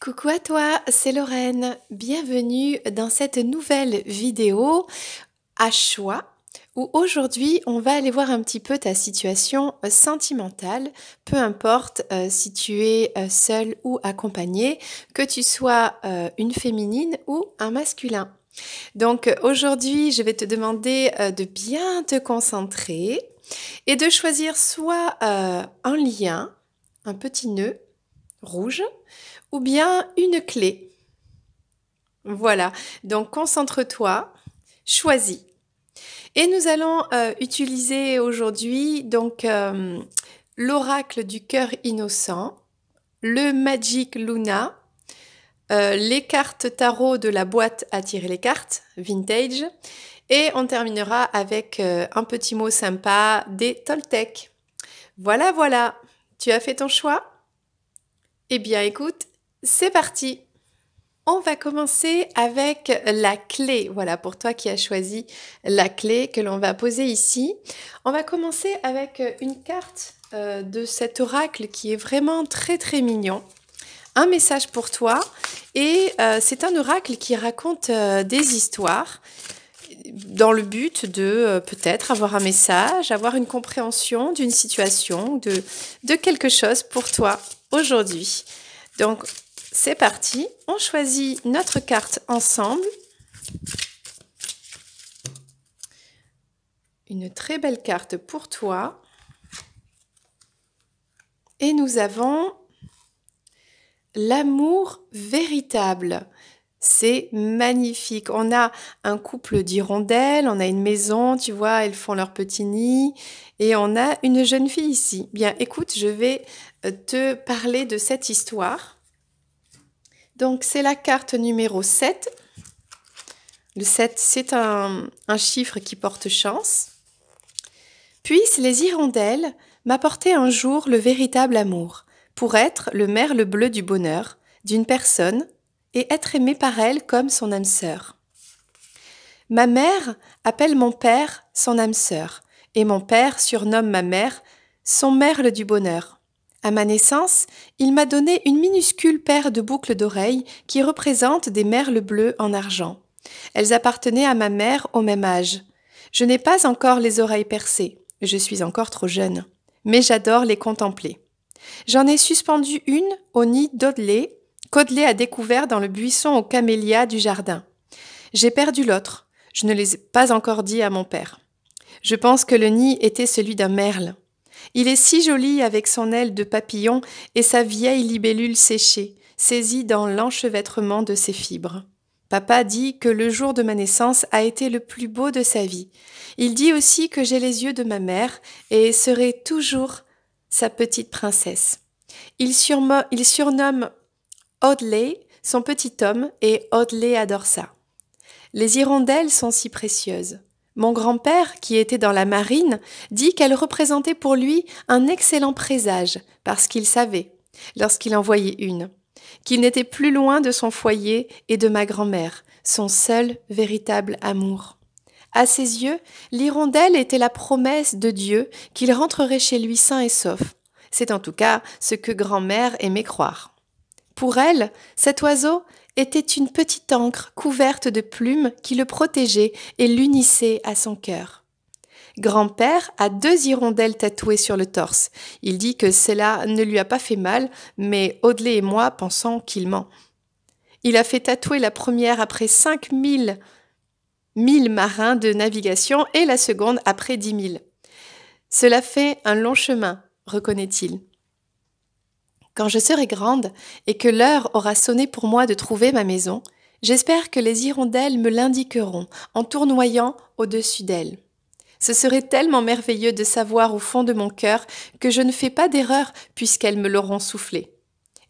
Coucou à toi, c'est Lorraine. Bienvenue dans cette nouvelle vidéo à choix où aujourd'hui on va aller voir un petit peu ta situation sentimentale, peu importe si tu es seule ou accompagnée, que tu sois une féminine ou un masculin. Donc aujourd'hui je vais te demander de bien te concentrer et de choisir soit un lien, un petit nœud rouge, ou bien une clé. Voilà, donc concentre-toi, choisis. Et nous allons utiliser aujourd'hui donc l'oracle du cœur innocent, le Magic Luna, les cartes tarot de la boîte à tirer les cartes, vintage, et on terminera avec un petit mot sympa des Toltecs. Voilà, voilà, tu as fait ton choix? Eh bien écoute, c'est parti! On va commencer avec la clé. Voilà, pour toi qui as choisi la clé que l'on va poser ici. On va commencer avec une carte de cet oracle qui est vraiment très très mignon. Un message pour toi et c'est un oracle qui raconte des histoires dans le but de peut-être avoir un message, avoir une compréhension d'une situation, de quelque chose pour toi aujourd'hui. Donc, c'est parti, on choisit notre carte ensemble. Une très belle carte pour toi. Et nous avons l'amour véritable. C'est magnifique. On a un couple d'hirondelles, on a une maison, tu vois, elles font leur petit nid. Et on a une jeune fille ici. Bien, écoute, je vais te parler de cette histoire. Donc, c'est la carte numéro 7. Le 7, c'est un chiffre qui porte chance. Puissent les hirondelles m'apporter un jour le véritable amour, pour être le merle bleu du bonheur d'une personne et être aimé par elle comme son âme sœur. Ma mère appelle mon père son âme sœur, et mon père surnomme ma mère son merle du bonheur. À ma naissance, il m'a donné une minuscule paire de boucles d'oreilles qui représentent des merles bleus en argent. Elles appartenaient à ma mère au même âge. Je n'ai pas encore les oreilles percées, je suis encore trop jeune, mais j'adore les contempler. J'en ai suspendu une au nid d'Audley, qu'Audley a découvert dans le buisson aux camélias du jardin. J'ai perdu l'autre, je ne l'ai pas encore dit à mon père. Je pense que le nid était celui d'un merle. Il est si joli avec son aile de papillon et sa vieille libellule séchée, saisie dans l'enchevêtrement de ses fibres. Papa dit que le jour de ma naissance a été le plus beau de sa vie. Il dit aussi que j'ai les yeux de ma mère et serai toujours sa petite princesse. Il surnomme Audley son petit homme et Audley adore ça. Les hirondelles sont si précieuses. Mon grand-père, qui était dans la marine, dit qu'elles représentaient pour lui un excellent présage, parce qu'il savait, lorsqu'il en voyait une, qu'il n'était plus loin de son foyer et de ma grand-mère, son seul véritable amour. À ses yeux, l'hirondelle était la promesse de Dieu qu'il rentrerait chez lui sain et sauf. C'est en tout cas ce que grand-mère aimait croire. Pour elle, cet oiseau était une petite ancre couverte de plumes qui le protégeait et l'unissait à son cœur. Grand-père a 2 hirondelles tatouées sur le torse. Il dit que cela ne lui a pas fait mal, mais Audley et moi pensons qu'il ment. Il a fait tatouer la première après 5000 milles marins de navigation et la seconde après 10 000. Cela fait un long chemin, reconnaît-il. Quand je serai grande et que l'heure aura sonné pour moi de trouver ma maison, j'espère que les hirondelles me l'indiqueront en tournoyant au-dessus d'elles. Ce serait tellement merveilleux de savoir au fond de mon cœur que je ne fais pas d'erreur puisqu'elles me l'auront soufflé.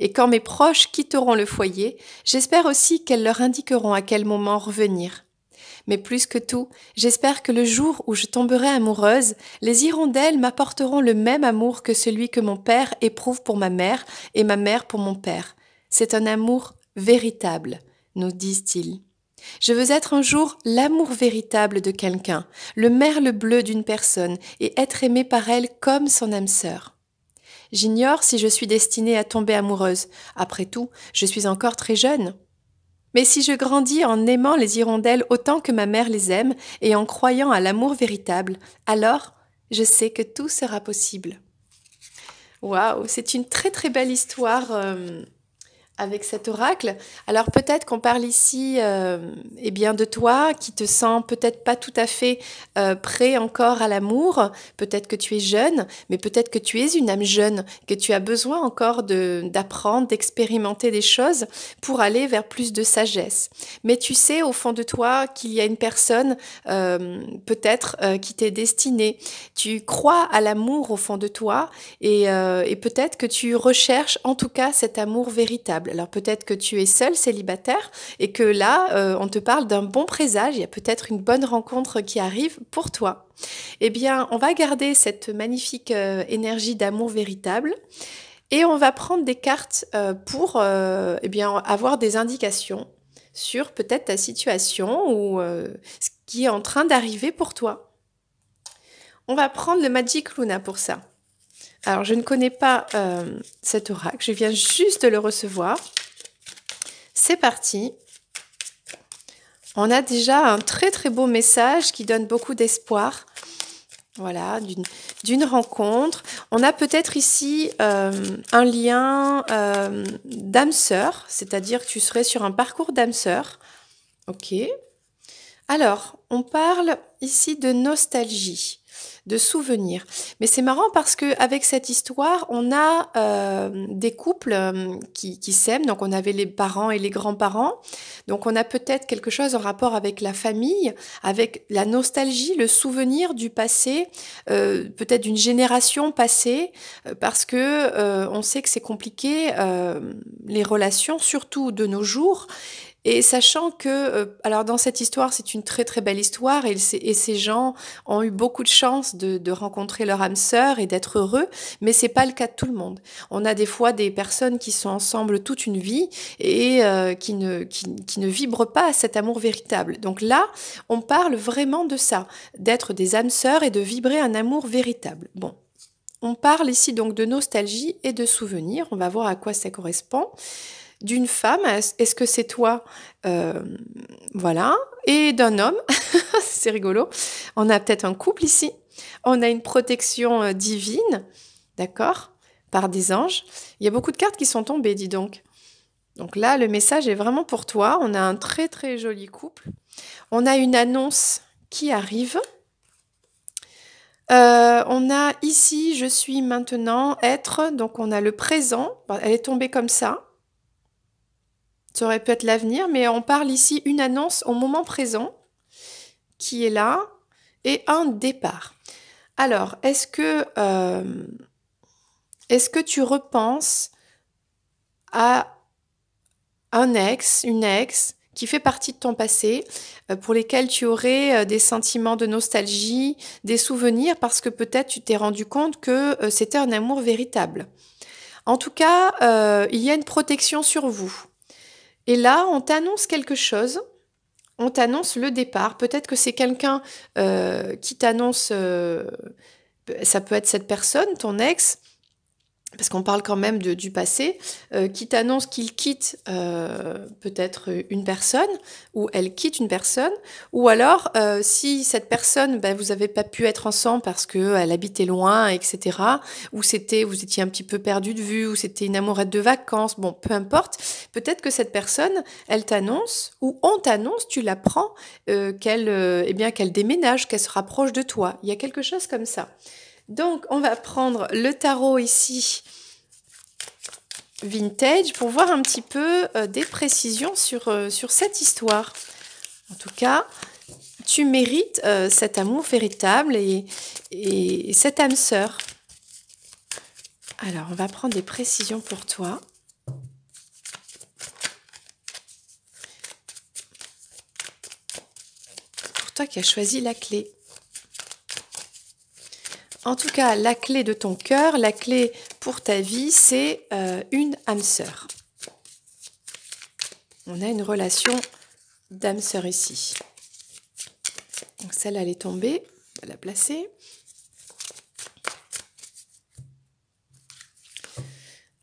Et quand mes proches quitteront le foyer, j'espère aussi qu'elles leur indiqueront à quel moment revenir. Mais plus que tout, j'espère que le jour où je tomberai amoureuse, les hirondelles m'apporteront le même amour que celui que mon père éprouve pour ma mère et ma mère pour mon père. C'est un amour véritable, nous disent-ils. Je veux être un jour l'amour véritable de quelqu'un, le merle bleu d'une personne et être aimé par elle comme son âme sœur. J'ignore si je suis destinée à tomber amoureuse. Après tout, je suis encore très jeune. Mais si je grandis en aimant les hirondelles autant que ma mère les aime et en croyant à l'amour véritable, alors je sais que tout sera possible. Waouh, c'est une très très belle histoire avec cet oracle. Alors peut-être qu'on parle ici eh bien de toi qui te sens peut-être pas tout à fait prêt encore à l'amour, peut-être que tu es jeune, mais peut-être que tu es une âme jeune, que tu as besoin encore d'apprendre, d'expérimenter des choses pour aller vers plus de sagesse. Mais tu sais au fond de toi qu'il y a une personne peut-être qui t'est destinée. Tu crois à l'amour au fond de toi et peut-être que tu recherches en tout cas cet amour véritable. Alors peut-être que tu es seul, célibataire, et que là, on te parle d'un bon présage, il y a peut-être une bonne rencontre qui arrive pour toi. Eh bien, on va garder cette magnifique énergie d'amour véritable et on va prendre des cartes pour eh bien, avoir des indications sur peut-être ta situation ou ce qui est en train d'arriver pour toi. On va prendre le Magic Luna pour ça. Alors, je ne connais pas cet oracle, je viens juste de le recevoir. C'est parti. On a déjà un très très beau message qui donne beaucoup d'espoir. Voilà, d'une rencontre. On a peut-être ici un lien d'âme sœur, c'est-à-dire que tu serais sur un parcours d'âme sœur. Ok. Alors, on parle ici de nostalgie, de souvenirs. Mais c'est marrant parce que avec cette histoire, on a des couples qui s'aiment. Donc, on avait les parents et les grands-parents. Donc, on a peut-être quelque chose en rapport avec la famille, avec la nostalgie, le souvenir du passé, peut-être d'une génération passée, parce que on sait que c'est compliqué, les relations, surtout de nos jours. Et sachant que, alors dans cette histoire, c'est une très très belle histoire et ces gens ont eu beaucoup de chance de rencontrer leur âme sœur et d'être heureux, mais c'est pas le cas de tout le monde. On a des fois des personnes qui sont ensemble toute une vie et qui ne vibrent pas à cet amour véritable. Donc là, on parle vraiment de ça, d'être des âmes sœurs et de vibrer un amour véritable. Bon. On parle ici donc de nostalgie et de souvenirs. On va voir à quoi ça correspond d'une femme, est-ce que c'est toi voilà, et d'un homme, c'est rigolo. On a peut-être un couple ici, on a une protection divine, d'accord, par des anges. Il y a beaucoup de cartes qui sont tombées, dis donc. Donc là, le message est vraiment pour toi. On a un très très joli couple. On a une annonce qui arrive. On a ici, je suis maintenant, être, donc on a le présent, elle est tombée comme ça. Ça aurait pu être l'avenir, mais on parle ici une annonce au moment présent qui est là et un départ. Alors, est-ce que tu repenses à un ex, une ex qui fait partie de ton passé, pour lesquels tu aurais des sentiments de nostalgie, des souvenirs, parce que peut-être tu t'es rendu compte que c'était un amour véritable. En tout cas, il y a une protection sur vous. Et là, on t'annonce quelque chose, on t'annonce le départ. Peut-être que c'est quelqu'un qui t'annonce, ça peut être cette personne, ton ex, parce qu'on parle quand même du passé, qui t'annonce qu'il quitte peut-être une personne, ou elle quitte une personne, ou alors si cette personne, ben, vous n'avez pas pu être ensemble parce qu'elle habitait loin, etc., ou vous étiez un petit peu perdu de vue, ou c'était une amourette de vacances, bon, peu importe, peut-être que cette personne, elle t'annonce, ou on t'annonce, tu l'apprends, qu'elle déménage, qu'elle se rapproche de toi. Il y a quelque chose comme ça. Donc, on va prendre le tarot ici, vintage, pour voir un petit peu des précisions sur cette histoire. En tout cas, tu mérites cet amour véritable et cette âme sœur. Alors, on va prendre des précisions pour toi. Pour toi qui as choisi la clé. En tout cas, la clé de ton cœur, la clé pour ta vie, c'est une âme sœur. On a une relation d'âme sœur ici. Donc celle-là, elle est tombée. On va la placer.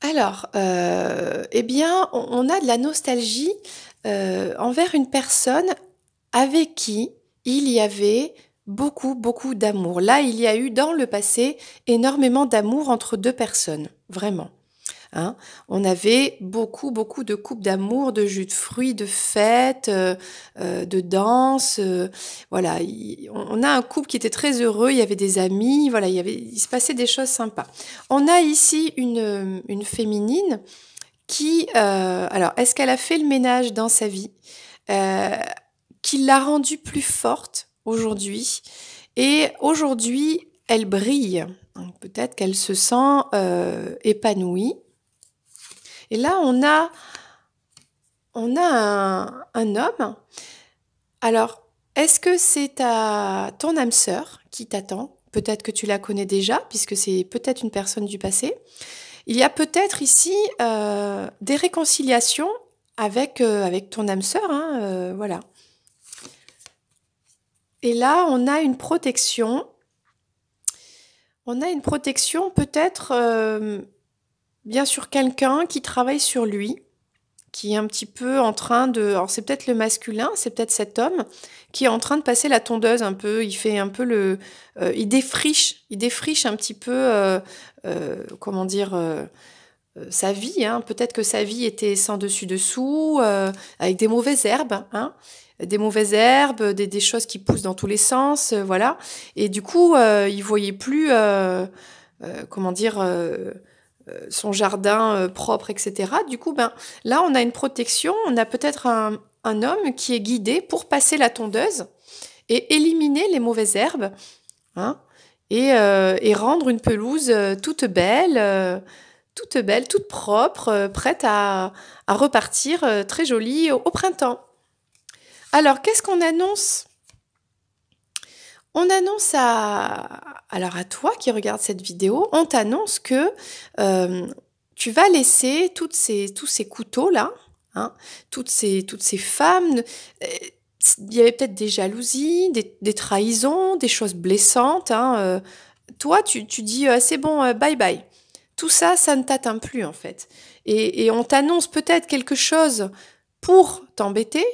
Alors, eh bien, on a de la nostalgie, envers une personne avec qui il y avait beaucoup, beaucoup d'amour. Là, il y a eu dans le passé énormément d'amour entre 2 personnes, vraiment, hein. On avait beaucoup, beaucoup de couples d'amour, de jus de fruits, de fêtes, de danses, voilà. On a un couple qui était très heureux, il y avait des amis, voilà, il se passait des choses sympas. On a ici une féminine qui, alors, est-ce qu'elle a fait le ménage dans sa vie, euh, qui l'a rendue plus forte aujourd'hui, et aujourd'hui, elle brille. Donc, peut-être qu'elle se sent épanouie. Et là, on a un homme. Alors, est-ce que c'est ton âme sœur qui t'attend? Peut-être que tu la connais déjà, puisque c'est peut-être une personne du passé. Il y a peut-être ici des réconciliations avec ton âme sœur, hein, voilà. Et là, on a une protection. On a une protection peut-être, bien sûr, quelqu'un qui travaille sur lui, qui est un petit peu en train de... Alors c'est peut-être le masculin, c'est peut-être cet homme qui est en train de passer la tondeuse un peu. Il fait un peu il défriche un petit peu, comment dire, sa vie, hein. Peut-être que sa vie était sans dessus-dessous, avec des mauvaises herbes, hein. Des mauvaises herbes, des choses qui poussent dans tous les sens, voilà. Et du coup, il voyait plus, comment dire, son jardin propre, etc. Du coup, ben, là, on a une protection, on a peut-être un homme qui est guidé pour passer la tondeuse et éliminer les mauvaises herbes, hein, et rendre une pelouse toute belle, toute propre, prête à repartir, très jolie au printemps. Alors, qu'est-ce qu'on annonce? On annonce alors à toi qui regardes cette vidéo, on t'annonce que euh, tu vas laisser tous ces couteaux-là, hein, toutes ces femmes. Il y avait peut-être des jalousies, des trahisons, des choses blessantes, hein. Toi, tu dis c'est bon, bye bye. Tout ça, ça ne t'atteint plus en fait. Et on t'annonce peut-être quelque chose pour t'embêter,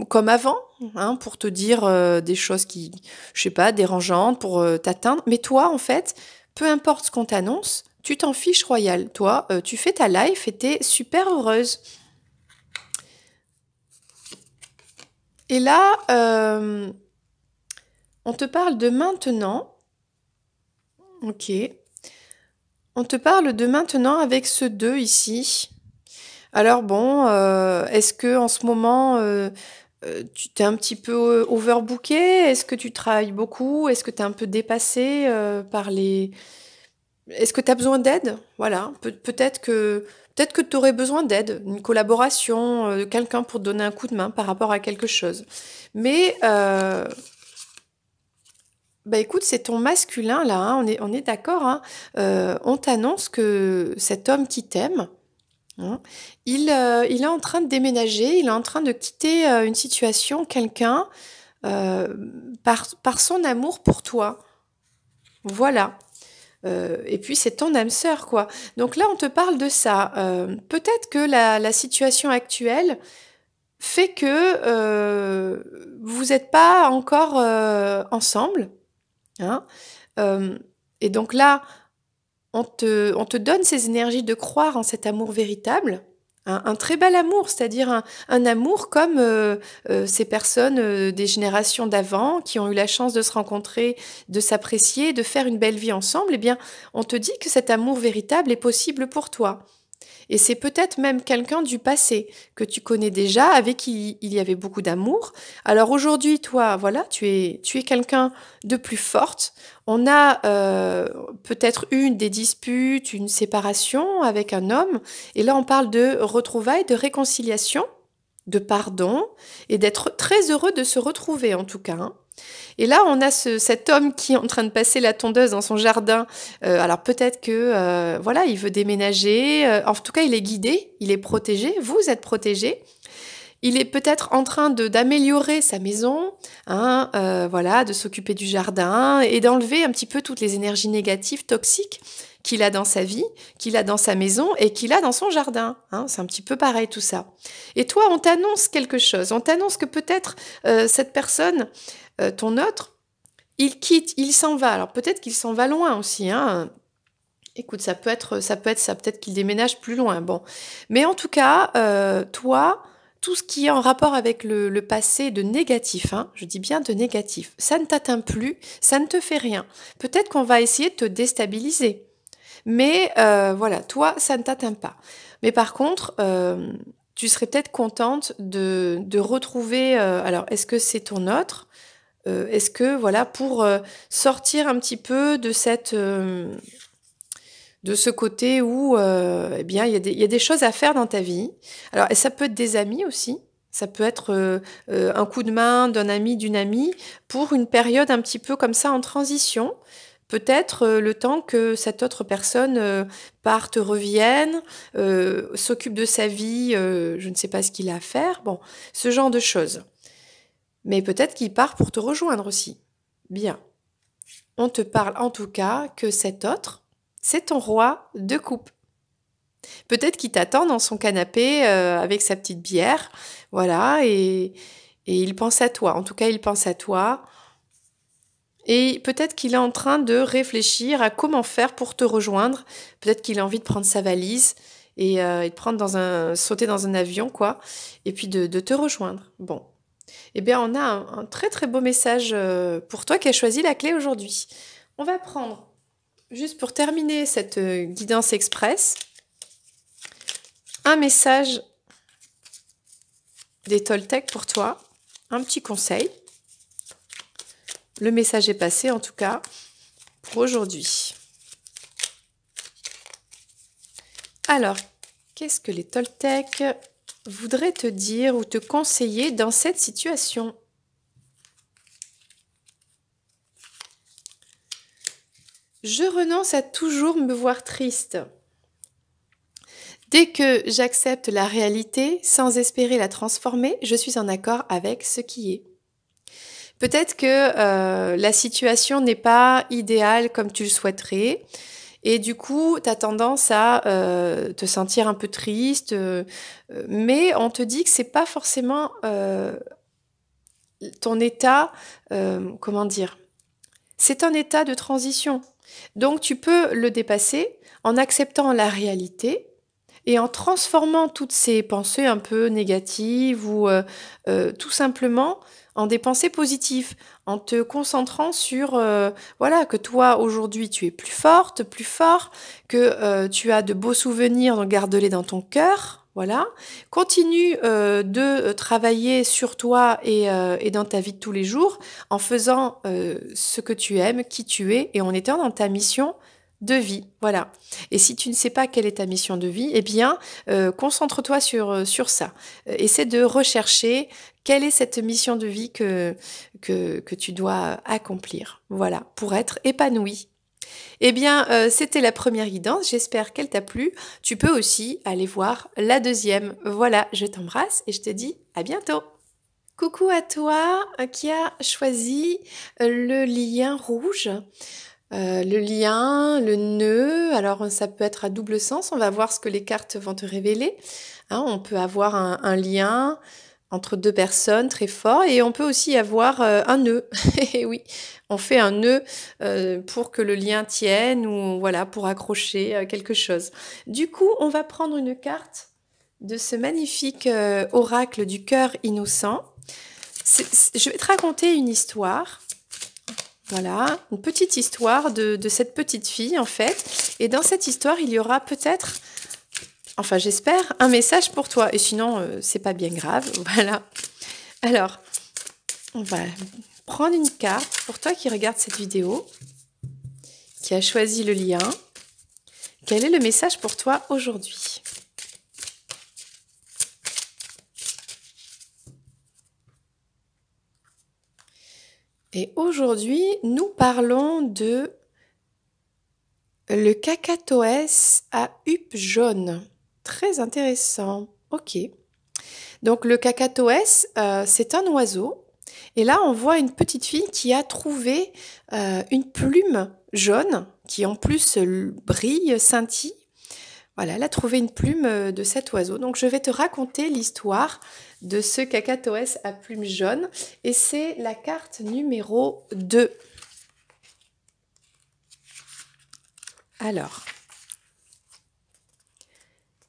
comme avant, hein, pour te dire des choses qui, je sais pas, dérangeantes, pour t'atteindre. Mais toi, en fait, peu importe ce qu'on t'annonce, tu t'en fiches royal. Toi, tu fais ta life et t'es super heureuse. Et là, on te parle de maintenant. Ok. On te parle de maintenant avec ce 2 ici. Alors bon, est-ce que en ce moment, tu t'es un petit peu overbooké? Est-ce que tu travailles beaucoup? Est-ce que tu es un peu dépassé par les... Est-ce que tu as besoin d'aide? Voilà, peut-être que tu aurais besoin d'aide, une collaboration, de quelqu'un pour te donner un coup de main par rapport à quelque chose. Mais bah écoute, c'est ton masculin là, hein, on est d'accord, hein. On t'annonce que cet homme qui t'aime, hein, il est en train de déménager, il est en train de quitter une situation, quelqu'un, euh, par son amour pour toi. Voilà. Et puis c'est ton âme sœur, quoi. Donc là, on te parle de ça. Peut-être que la situation actuelle fait que vous n'êtes pas encore ensemble, hein. Euh, et donc là, on te donne ces énergies de croire en cet amour véritable, un très bel amour, c'est-à-dire un amour comme ces personnes des générations d'avant qui ont eu la chance de se rencontrer, de s'apprécier, de faire une belle vie ensemble. Eh bien, on te dit que cet amour véritable est possible pour toi. Et c'est peut-être même quelqu'un du passé que tu connais déjà, avec qui il y avait beaucoup d'amour. Alors aujourd'hui, toi, voilà, tu es quelqu'un de plus forte. On a peut-être eu des disputes, une séparation avec un homme. Et là, on parle de retrouvailles, de réconciliation, de pardon, et d'être très heureux de se retrouver en tout cas, hein. Et là, on a cet homme qui est en train de passer la tondeuse dans son jardin. Alors peut-être que voilà, il veut déménager. En tout cas, il est guidé, il est protégé. Vous êtes protégé. Il est peut-être en train d'améliorer sa maison, hein, voilà, de s'occuper du jardin et d'enlever un petit peu toutes les énergies négatives, toxiques qu'il a dans sa vie, qu'il a dans sa maison et qu'il a dans son jardin. Hein, c'est un petit peu pareil tout ça. Et toi, on t'annonce quelque chose. On t'annonce que peut-être cette personne, ton autre, il quitte, il s'en va. Alors peut-être qu'il s'en va loin aussi. Hein. Écoute, ça peut être ça, peut-être qu'il déménage plus loin. Bon, mais en tout cas, toi, tout ce qui est en rapport avec le passé de négatif, hein, je dis bien de négatif, ça ne t'atteint plus, ça ne te fait rien. Peut-être qu'on va essayer de te déstabiliser, mais voilà, toi, ça ne t'atteint pas. Mais par contre, tu serais peut-être contente de retrouver. Alors, est-ce que c'est ton autre? Est-ce que voilà pour sortir un petit peu de cette de ce côté où, eh bien, il y a des choses à faire dans ta vie. Alors, et ça peut être des amis aussi. Ça peut être un coup de main d'un ami, d'une amie, pour une période un petit peu comme ça en transition. Peut-être le temps que cette autre personne parte, revienne, s'occupe de sa vie, je ne sais pas ce qu'il a à faire. Bon, ce genre de choses. Mais peut-être qu'il part pour te rejoindre aussi. Bien. On te parle en tout cas que cet autre, c'est ton roi de coupe. Peut-être qu'il t'attend dans son canapé avec sa petite bière, voilà, et il pense à toi. En tout cas, il pense à toi. Et peut-être qu'il est en train de réfléchir à comment faire pour te rejoindre. Peut-être qu'il a envie de prendre sa valise et de prendre sauter dans un avion, quoi, et puis de te rejoindre. Bon. Eh bien, on a un très très beau message pour toi qui as choisi la clé aujourd'hui. On va prendre, juste pour terminer cette guidance express, un message des Toltecs pour toi, un petit conseil. Le message est passé en tout cas pour aujourd'hui. Alors, qu'est-ce que les Toltecs voudraient te dire ou te conseiller dans cette situation? Je renonce à toujours me voir triste. Dès que j'accepte la réalité sans espérer la transformer, je suis en accord avec ce qui est. Peut-être que la situation n'est pas idéale comme tu le souhaiterais et du coup, tu as tendance à te sentir un peu triste, mais on te dit que c'est pas forcément ton état, comment dire, c'est un état de transition. Donc tu peux le dépasser en acceptant la réalité et en transformant toutes ces pensées un peu négatives ou tout simplement en des pensées positives, en te concentrant sur voilà que toi aujourd'hui tu es plus forte, plus fort, que tu as de beaux souvenirs, donc garde-les dans ton cœur. Voilà, continue de travailler sur toi et dans ta vie de tous les jours en faisant ce que tu aimes, qui tu es et en étant dans ta mission de vie. Voilà. Et si tu ne sais pas quelle est ta mission de vie, eh bien, concentre-toi sur ça. Essaie de rechercher quelle est cette mission de vie que tu dois accomplir. Voilà, pour être épanoui. Eh bien, c'était la première guidance. J'espère qu'elle t'a plu. Tu peux aussi aller voir la deuxième. Voilà, je t'embrasse et je te dis à bientôt. Coucou à toi qui a choisi le lien rouge. Le lien, le nœud, alors ça peut être à double sens, on va voir ce que les cartes vont te révéler. Hein, on peut avoir un lien entre deux personnes très fort et on peut aussi avoir un nœud. Et oui, on fait un nœud pour que le lien tienne ou voilà, pour accrocher quelque chose. Du coup, on va prendre une carte de ce magnifique oracle du cœur innocent. Je vais te raconter une histoire. Voilà, une petite histoire de cette petite fille en fait. Et dans cette histoire, il y aura peut-être, enfin j'espère, un message pour toi. Et sinon, c'est pas bien grave. Voilà. Alors, on va prendre une carte pour toi qui regarde cette vidéo, qui a choisi le lien. Quel est le message pour toi aujourd'hui ? Et aujourd'hui, nous parlons de le cacatoès à huppe jaune. Très intéressant. Ok. Donc le cacatoès, c'est un oiseau. Et là, on voit une petite fille qui a trouvé une plume jaune qui en plus brille, scintille. Voilà, elle a trouvé une plume de cet oiseau. Donc je vais te raconter l'histoire de ce Cacatoès à plumes jaunes. Et c'est la carte numéro 2. Alors,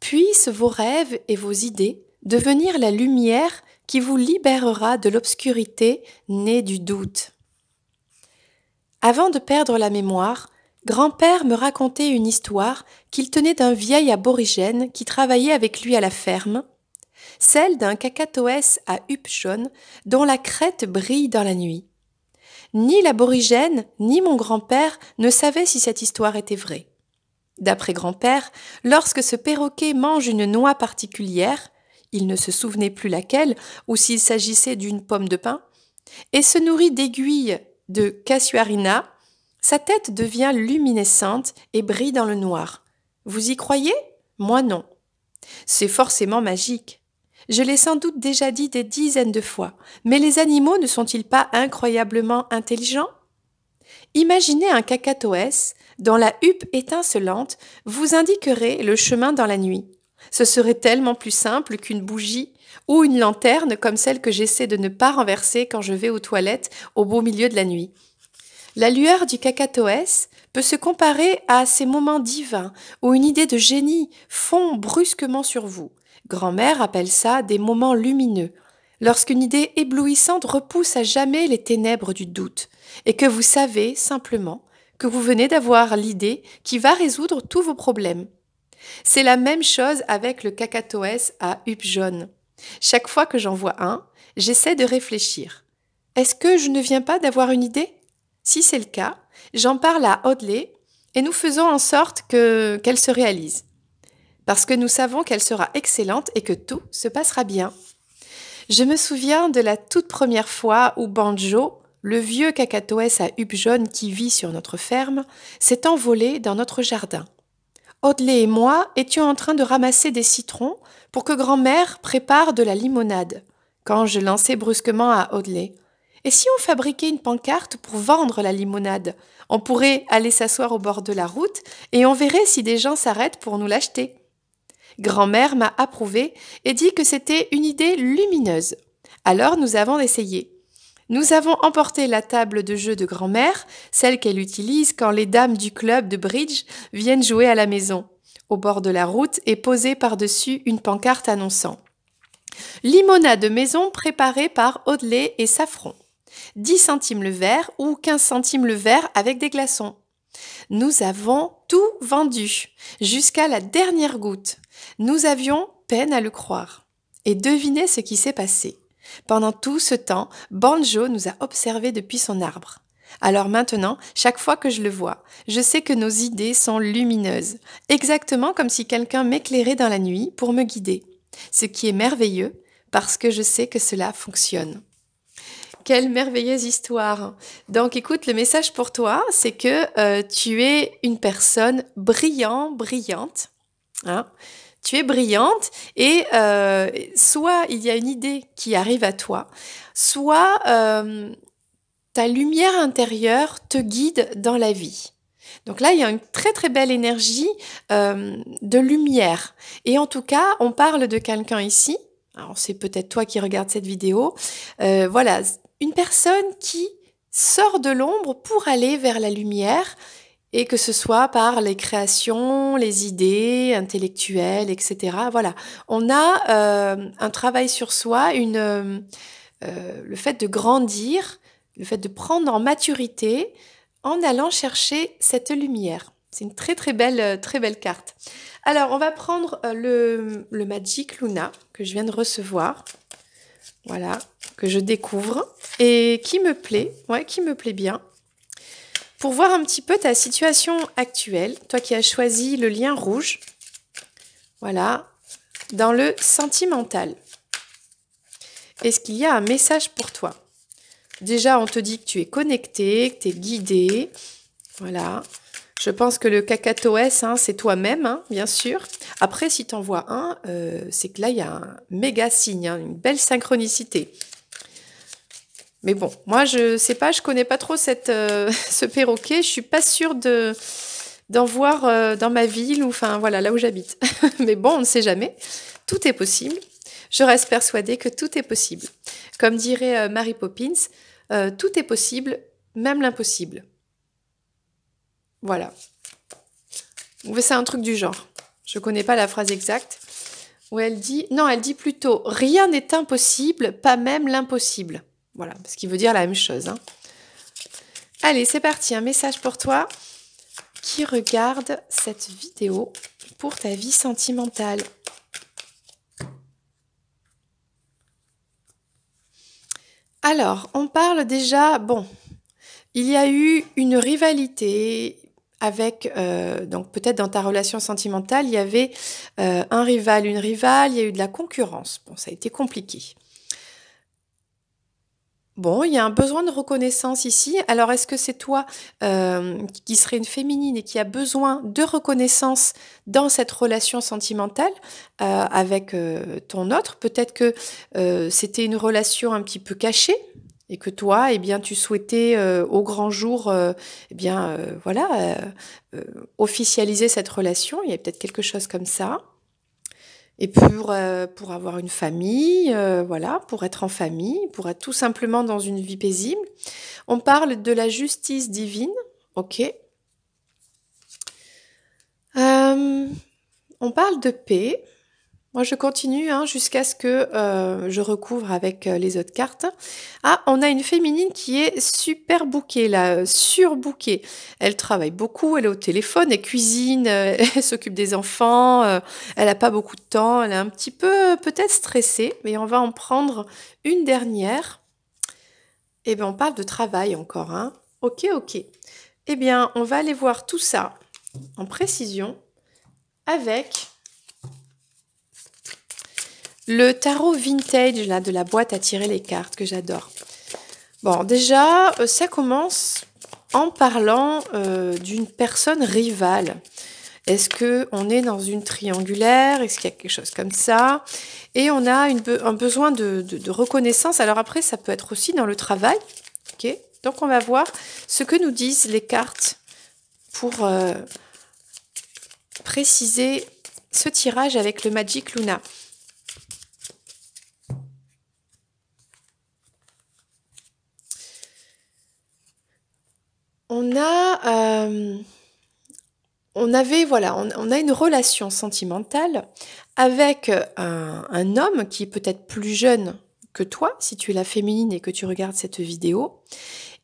puissent vos rêves et vos idées devenir la lumière qui vous libérera de l'obscurité née du doute. Avant de perdre la mémoire, grand-père me racontait une histoire qu'il tenait d'un vieil aborigène qui travaillait avec lui à la ferme, celle d'un Cacatoès à huppe jaune dont la crête brille dans la nuit. Ni l'aborigène, ni mon grand-père ne savaient si cette histoire était vraie. D'après grand-père, lorsque ce perroquet mange une noix particulière, il ne se souvenait plus laquelle, ou s'il s'agissait d'une pomme de pin, et se nourrit d'aiguilles de casuarina, sa tête devient luminescente et brille dans le noir. Vous y croyez? Moi non. C'est forcément magique. Je l'ai sans doute déjà dit des dizaines de fois, mais les animaux ne sont-ils pas incroyablement intelligents? Imaginez un Cacatoès dont la huppe étincelante vous indiquerait le chemin dans la nuit. Ce serait tellement plus simple qu'une bougie ou une lanterne comme celle que j'essaie de ne pas renverser quand je vais aux toilettes au beau milieu de la nuit. La lueur du Cacatoès peut se comparer à ces moments divins où une idée de génie fond brusquement sur vous. Grand-mère appelle ça des moments lumineux, lorsqu'une idée éblouissante repousse à jamais les ténèbres du doute, et que vous savez simplement que vous venez d'avoir l'idée qui va résoudre tous vos problèmes. C'est la même chose avec le Cacatoès à huppe jaune. Chaque fois que j'en vois un, j'essaie de réfléchir. Est-ce que je ne viens pas d'avoir une idée? Si c'est le cas, j'en parle à Audley et nous faisons en sorte qu'elle se réalise. Parce que nous savons qu'elle sera excellente et que tout se passera bien. Je me souviens de la toute première fois où Banjo, le vieux Cacatoès à huppe jaune qui vit sur notre ferme, s'est envolé dans notre jardin. Audley et moi étions en train de ramasser des citrons pour que grand-mère prépare de la limonade, quand je lançai brusquement à Audley. Et si on fabriquait une pancarte pour vendre la limonade? On pourrait aller s'asseoir au bord de la route et on verrait si des gens s'arrêtent pour nous l'acheter. Grand-mère m'a approuvé et dit que c'était une idée lumineuse. Alors nous avons essayé. Nous avons emporté la table de jeu de grand-mère, celle qu'elle utilise quand les dames du club de bridge viennent jouer à la maison, au bord de la route et posée par-dessus une pancarte annonçant « Limonade maison préparée par Audley et Safran. 10 centimes le verre ou 15 centimes le verre avec des glaçons. » Nous avons tout vendu, jusqu'à la dernière goutte. Nous avions peine à le croire. Et devinez ce qui s'est passé. Pendant tout ce temps, Banjo nous a observés depuis son arbre. Alors maintenant, chaque fois que je le vois, je sais que nos idées sont lumineuses, exactement comme si quelqu'un m'éclairait dans la nuit pour me guider. Ce qui est merveilleux, parce que je sais que cela fonctionne. Quelle merveilleuse histoire! Donc écoute, le message pour toi, c'est que tu es une personne brillante. Hein? Tu es brillante et soit il y a une idée qui arrive à toi, soit ta lumière intérieure te guide dans la vie. Donc là, il y a une très très belle énergie de lumière. Et en tout cas, on parle de quelqu'un ici, alors c'est peut-être toi qui regardes cette vidéo, voilà, une personne qui sort de l'ombre pour aller vers la lumière, et que ce soit par les créations, les idées intellectuelles, etc. Voilà, on a un travail sur soi, le fait de grandir, le fait de prendre en maturité en allant chercher cette lumière. C'est une très très belle carte. Alors, on va prendre le Magic Luna que je viens de recevoir. Voilà, que je découvre et qui me plaît bien. Pour voir un petit peu ta situation actuelle, toi qui as choisi le lien rouge, voilà, dans le sentimental. Est-ce qu'il y a un message pour toi? Déjà, on te dit que tu es connecté, que tu es guidé, voilà. Je pense que le Cacatoès, hein, c'est toi-même, hein, bien sûr. Après, si tu en vois un, c'est que là, il y a un méga signe, hein, une belle synchronicité. Mais bon, moi, je sais pas, je connais pas trop ce perroquet. Je suis pas sûre d'en voir dans ma ville ou enfin voilà, là où j'habite. Mais bon, on ne sait jamais. Tout est possible. Je reste persuadée que tout est possible. Comme dirait Mary Poppins, tout est possible, même l'impossible. Voilà. C'est un truc du genre. Je connais pas la phrase exacte. Où elle dit, non, elle dit plutôt, rien n'est impossible, pas même l'impossible. Voilà, ce qui veut dire la même chose. Hein. Allez, c'est parti, un message pour toi qui regarde cette vidéo pour ta vie sentimentale. Alors, on parle déjà, bon, il y a eu une rivalité avec, donc peut-être dans ta relation sentimentale, il y avait un rival, une rivale, il y a eu de la concurrence. Bon, ça a été compliqué. Bon, il y a un besoin de reconnaissance ici. Alors, est-ce que c'est toi qui serais une féminine et qui a besoin de reconnaissance dans cette relation sentimentale avec ton autre? Peut-être que c'était une relation un petit peu cachée et que toi, eh bien, tu souhaitais au grand jour, eh bien, voilà, officialiser cette relation. Il y a peut-être quelque chose comme ça. Et pour avoir une famille, voilà, pour être en famille, pour être tout simplement dans une vie paisible. On parle de la justice divine, ok. On parle de paix. Moi, je continue hein, jusqu'à ce que je recouvre avec les autres cartes. Ah, on a une féminine qui est super bookée, là, surbookée. Elle travaille beaucoup, elle est au téléphone, elle cuisine, elle s'occupe des enfants, elle n'a pas beaucoup de temps, elle est un petit peu peut-être stressée, mais on va en prendre une dernière. Eh bien, on parle de travail encore, hein. Ok, ok. Eh bien, on va aller voir tout ça en précision avec le tarot vintage là, de la boîte à tirer les cartes que j'adore. Bon, déjà, ça commence en parlant d'une personne rivale. Est-ce qu'on est dans une triangulaire? Est-ce qu'il y a quelque chose comme ça? Et on a un besoin de reconnaissance. Alors après, ça peut être aussi dans le travail. Okay, donc, on va voir ce que nous disent les cartes pour préciser ce tirage avec le Magic Luna. On a une relation sentimentale avec un homme qui est peut-être plus jeune que toi, si tu es la féminine et que tu regardes cette vidéo,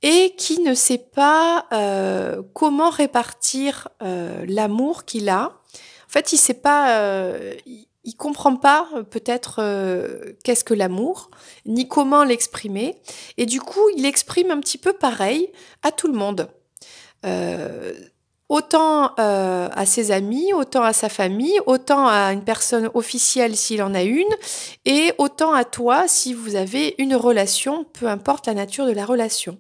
et qui ne sait pas comment répartir l'amour qu'il a. En fait, il sait pas, il comprend pas peut-être qu'est-ce que l'amour, ni comment l'exprimer, et du coup, il exprime un petit peu pareil à tout le monde. Autant à ses amis, autant à sa famille, autant à une personne officielle s'il en a une, et autant à toi si vous avez une relation, peu importe la nature de la relation.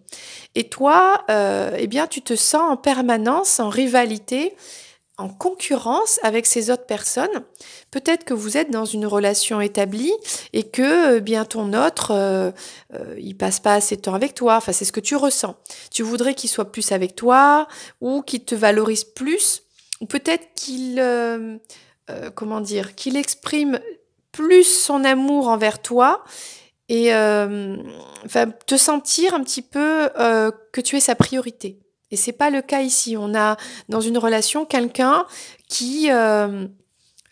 Et toi, eh bien, tu te sens en permanence en rivalité, en concurrence avec ces autres personnes. Peut-être que vous êtes dans une relation établie et que bien ton autre, il passe pas assez de temps avec toi. Enfin, c'est ce que tu ressens. Tu voudrais qu'il soit plus avec toi ou qu'il te valorise plus. Ou peut-être qu'il, comment dire, qu'il exprime plus son amour envers toi et enfin, te sentir un petit peu que tu es sa priorité. Et c'est pas le cas ici. On a dans une relation quelqu'un qui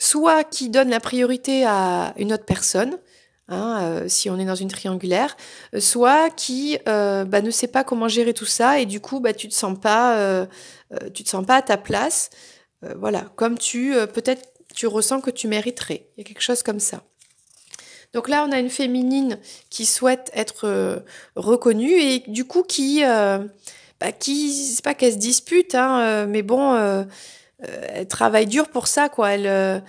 soit qui donne la priorité à une autre personne, hein, si on est dans une triangulaire, soit qui ne sait pas comment gérer tout ça et du coup tu te sens pas à ta place. Voilà, comme peut-être tu ressens que tu mériterais. Il y a quelque chose comme ça. Donc là, on a une féminine qui souhaite être reconnue et du coup c'est pas qu'elle se dispute, hein, mais bon, elle travaille dur pour ça, quoi. Elle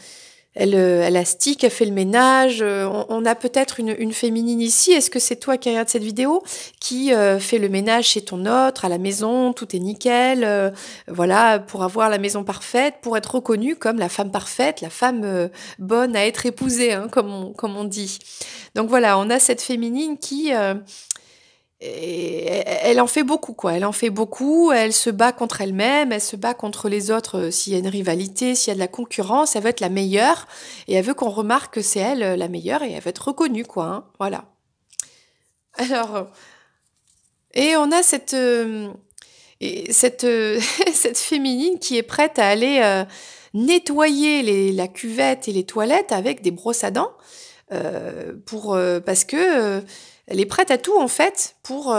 astique, elle fait le ménage. On a peut-être une féminine ici. Est-ce que c'est toi qui regardes cette vidéo qui fait le ménage chez ton autre, à la maison, tout est nickel, voilà, pour avoir la maison parfaite, pour être reconnue comme la femme parfaite, la femme bonne à être épousée, hein, comme on dit. Donc voilà, on a cette féminine Et elle en fait beaucoup, quoi. Elle en fait beaucoup, elle se bat contre elle-même, elle se bat contre les autres s'il y a une rivalité, s'il y a de la concurrence, elle veut être la meilleure et elle veut qu'on remarque que c'est elle la meilleure et elle veut être reconnue, quoi, hein. Voilà. Alors, et on a cette féminine qui est prête à aller nettoyer la cuvette et les toilettes avec des brosses à dents parce que elle est prête à tout en fait pour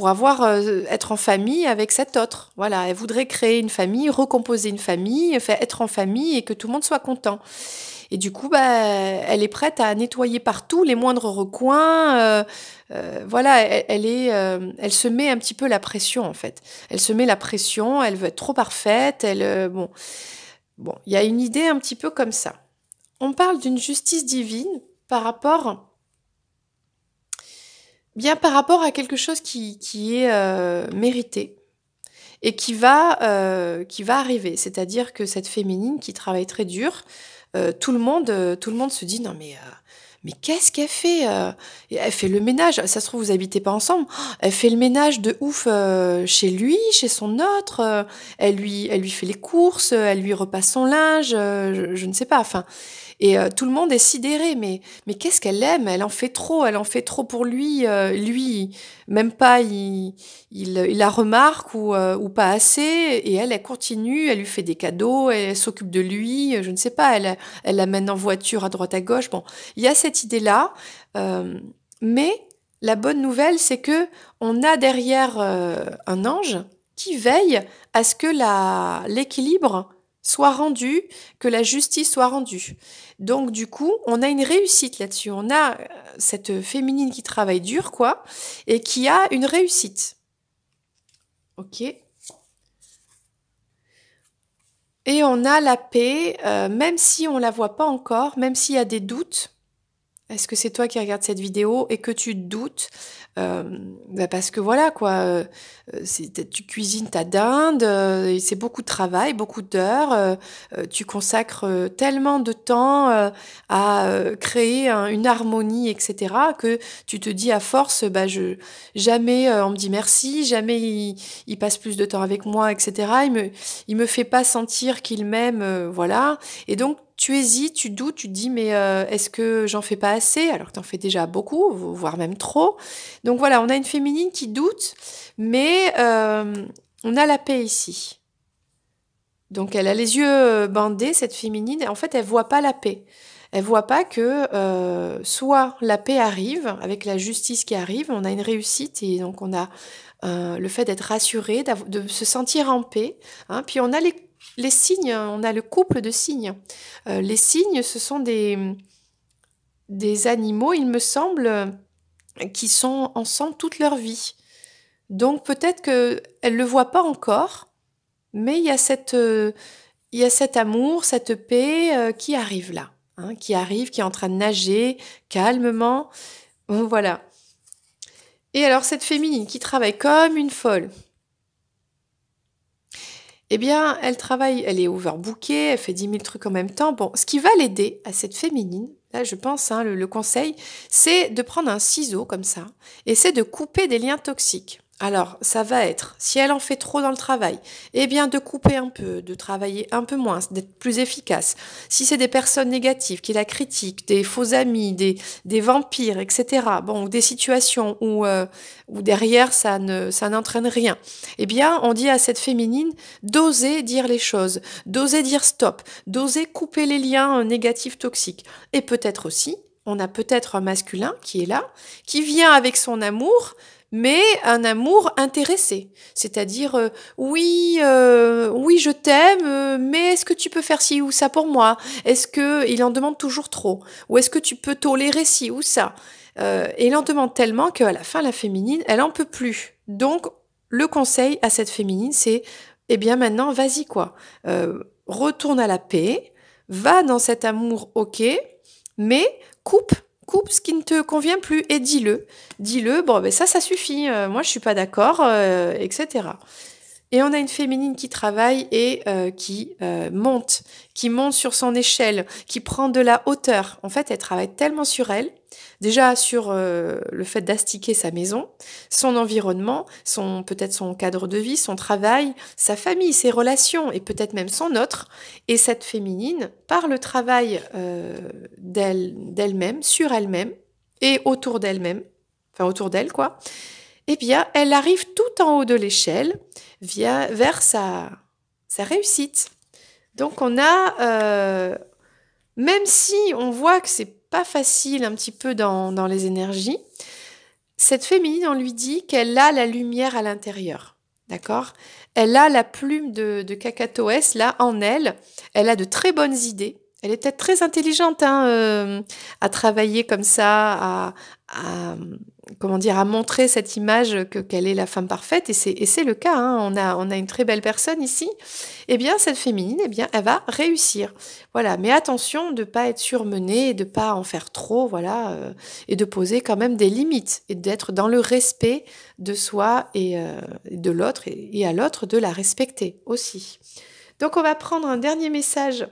avoir être en famille avec cet autre. Voilà, elle voudrait créer une famille, recomposer une famille, être en famille et que tout le monde soit content. Et du coup, elle est prête à nettoyer partout les moindres recoins. Voilà, elle se met un petit peu la pression en fait. Elle se met la pression. Elle veut être trop parfaite. Bon, il y a une idée un petit peu comme ça. On parle d'une justice divine par rapport, bien par rapport à quelque chose qui est mérité et qui va arriver. C'est-à-dire que cette féminine qui travaille très dur, tout le monde se dit non mais qu'est-ce qu'elle fait elle fait le ménage. Ça se trouve vous habitez pas ensemble. Elle fait le ménage de ouf chez lui, chez son autre. Elle lui fait les courses, elle lui repasse son linge. Je ne sais pas. Enfin, et tout le monde est sidéré, mais qu'est-ce qu'elle aime? Elle en fait trop pour lui. Lui, même pas, il la remarque ou pas assez. Et elle continue, elle lui fait des cadeaux, elle s'occupe de lui. Je ne sais pas, elle l'amène en voiture à droite à gauche. Bon, il y a cette idée-là, mais la bonne nouvelle, c'est que on a derrière un ange qui veille à ce que l'équilibre soit rendu, que la justice soit rendue. Donc du coup, on a une réussite là-dessus. On a cette féminine qui travaille dur, quoi, et qui a une réussite. Ok. Et on a la paix, même si on la voit pas encore, même s'il y a des doutes. Est-ce que c'est toi qui regardes cette vidéo et que tu te doutes parce que voilà quoi, tu cuisines ta dinde, et c'est beaucoup de travail, beaucoup d'heures, tu consacres tellement de temps à créer une harmonie, etc., que tu te dis à force, jamais on me dit merci, jamais il passe plus de temps avec moi, etc. Il me fait pas sentir qu'il m'aime, voilà. Et donc tu hésites, tu doutes, tu te dis mais est-ce que j'en fais pas assez alors que t'en fais déjà beaucoup, voire même trop. Donc voilà, on a une féminine qui doute, mais on a la paix ici. Donc elle a les yeux bandés, cette féminine, et en fait elle voit pas la paix. Elle voit pas que soit la paix arrive, avec la justice qui arrive, on a une réussite et donc on a le fait d'être rassuré, de se sentir en paix, hein. Puis on a les signes, on a le couple de signes. Les signes, ce sont des animaux, il me semble, qui sont ensemble toute leur vie. Donc peut-être qu'elle ne le voit pas encore, mais il y a cet amour, cette paix qui arrive là, hein, qui arrive, qui est en train de nager calmement. Voilà. Et alors cette féminine qui travaille comme une folle, eh bien, elle travaille, elle est overbookée, elle fait 10 000 trucs en même temps. Bon, ce qui va l'aider à cette féminine, là je pense, hein, le conseil, c'est de prendre un ciseau comme ça, et c'est de couper des liens toxiques. Alors, ça va être, si elle en fait trop dans le travail, eh bien de couper un peu, de travailler un peu moins, d'être plus efficace. Si c'est des personnes négatives qui la critiquent, des faux amis, des vampires, etc., bon, ou des situations où derrière ça n'entraîne rien, eh bien on dit à cette féminine d'oser dire les choses, d'oser dire stop, d'oser couper les liens négatifs toxiques. Et peut-être aussi, on a peut-être un masculin qui est là, qui vient avec son amour, mais un amour intéressé. C'est-à-dire, oui, oui, je t'aime, mais est-ce que tu peux faire ci ou ça pour moi? Est-ce que il en demande toujours trop? Ou est-ce que tu peux tolérer ci ou ça? Et il en demande tellement qu'à la fin, la féminine, elle en peut plus. Donc, le conseil à cette féminine, c'est eh bien maintenant, vas-y quoi. Retourne à la paix, va dans cet amour, ok, mais coupe ce qui ne te convient plus et dis-le. Dis-le, bon, ben ça suffit, moi je suis pas d'accord, etc. Et on a une féminine qui travaille et qui monte sur son échelle, qui prend de la hauteur. En fait, elle travaille tellement sur elle, déjà sur le fait d'astiquer sa maison, son environnement, peut-être son cadre de vie, son travail, sa famille, ses relations et peut-être même son autre. Et cette féminine, par le travail d'elle-même, sur elle-même et autour d'elle-même, enfin autour d'elle quoi, eh bien, elle arrive tout en haut de l'échelle vers sa réussite. Donc, on a, même si on voit que c'est pas facile un petit peu dans les énergies, cette féminine, on lui dit qu'elle a la lumière à l'intérieur. D'accord? Elle a la plume de cacatoès là en elle. Elle a de très bonnes idées. Elle est peut-être très intelligente hein, à travailler comme ça, comment dire, à montrer cette image qu'elle est la femme parfaite. Et c'est le cas. Hein. On a une très belle personne ici. Eh bien, cette féminine, eh bien, elle va réussir. Voilà. Mais attention de ne pas être surmenée, de ne pas en faire trop, voilà, et de poser quand même des limites et d'être dans le respect de soi et de l'autre et à l'autre de la respecter aussi. Donc, on va prendre un dernier message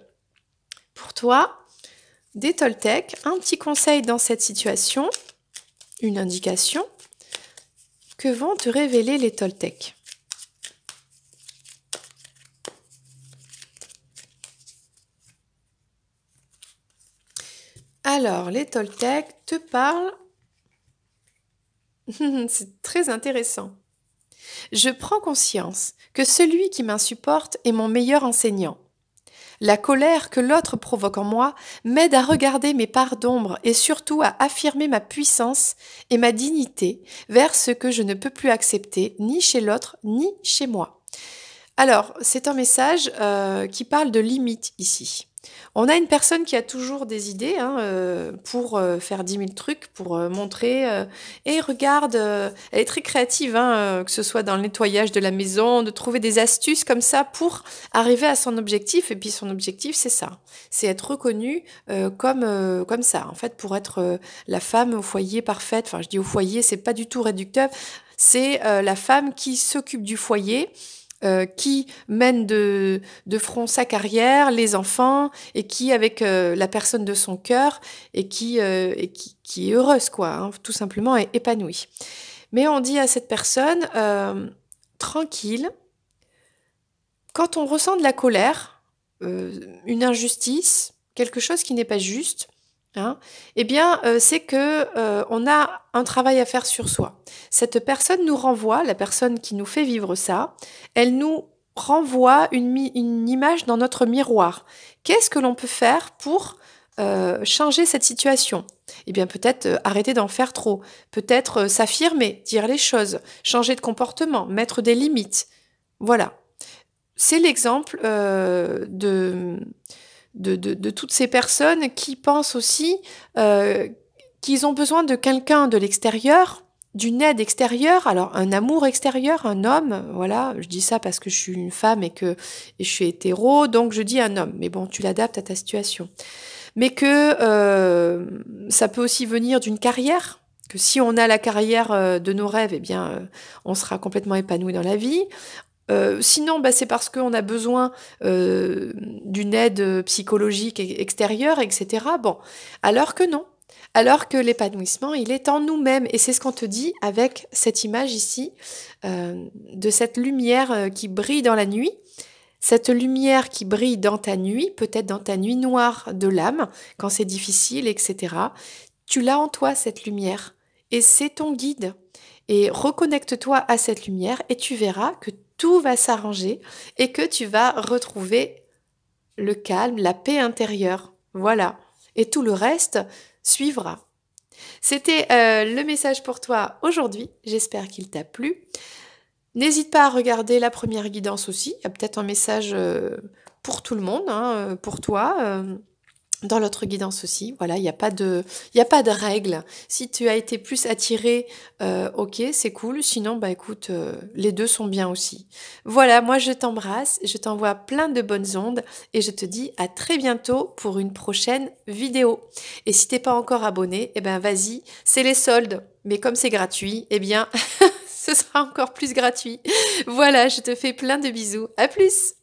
pour toi, des Toltecs, un petit conseil dans cette situation, une indication que vont te révéler les Toltecs. Alors, les Toltecs te parlent, c'est très intéressant. Je prends conscience que celui qui m'insupporte est mon meilleur enseignant. La colère que l'autre provoque en moi m'aide à regarder mes parts d'ombre et surtout à affirmer ma puissance et ma dignité vers ce que je ne peux plus accepter ni chez l'autre ni chez moi. Alors, c'est un message qui parle de limites ici. On a une personne qui a toujours des idées hein, pour faire 10 000 trucs, pour montrer. Et regarde, elle est très créative, hein, que ce soit dans le nettoyage de la maison, de trouver des astuces comme ça pour arriver à son objectif. Et puis son objectif, c'est ça. C'est être reconnue comme ça. En fait, pour être la femme au foyer parfaite. Enfin, je dis au foyer, c'est pas du tout réducteur. C'est la femme qui s'occupe du foyer, qui mène de front sa carrière, les enfants, et qui, avec la personne de son cœur, et qui est heureuse, quoi, hein, tout simplement, et épanouie. Mais on dit à cette personne, tranquille, quand on ressent de la colère, une injustice, quelque chose qui n'est pas juste, hein, eh bien, c'est que on a un travail à faire sur soi. Cette personne nous renvoie, la personne qui nous fait vivre ça, elle nous renvoie une image dans notre miroir. Qu'est-ce que l'on peut faire pour changer cette situation? Eh bien, peut-être arrêter d'en faire trop, peut-être s'affirmer, dire les choses, changer de comportement, mettre des limites. Voilà. C'est l'exemple de toutes ces personnes qui pensent aussi qu'ils ont besoin de quelqu'un de l'extérieur, d'une aide extérieure, alors un amour extérieur, un homme, voilà, je dis ça parce que je suis une femme et je suis hétéro, donc je dis un homme, mais bon, tu l'adaptes à ta situation. Mais que ça peut aussi venir d'une carrière, que si on a la carrière de nos rêves, eh bien, on sera complètement épanoui dans la vie. Sinon, bah, c'est parce qu'on a besoin d'une aide psychologique extérieure, etc. Bon, alors que non. Alors que l'épanouissement, il est en nous-mêmes. Et c'est ce qu'on te dit avec cette image ici, de cette lumière qui brille dans la nuit. Cette lumière qui brille dans ta nuit, peut-être dans ta nuit noire de l'âme, quand c'est difficile, etc. Tu l'as en toi, cette lumière. Et c'est ton guide. Et reconnecte-toi à cette lumière et tu verras que tout va s'arranger et que tu vas retrouver le calme, la paix intérieure. Voilà. Et tout le reste suivra. C'était le message pour toi aujourd'hui. J'espère qu'il t'a plu. N'hésite pas à regarder la première guidance aussi. Il y a peut-être un message pour tout le monde, hein, pour toi. Dans l'autre guidance aussi, voilà, il n'y a pas de règle. Si tu as été plus attiré, ok, c'est cool. Sinon, bah écoute, les deux sont bien aussi. Voilà, moi je t'embrasse, je t'envoie plein de bonnes ondes et je te dis à très bientôt pour une prochaine vidéo. Et si t'es pas encore abonné, eh ben vas-y, c'est les soldes. Mais comme c'est gratuit, eh bien ce sera encore plus gratuit. Voilà, je te fais plein de bisous. À plus!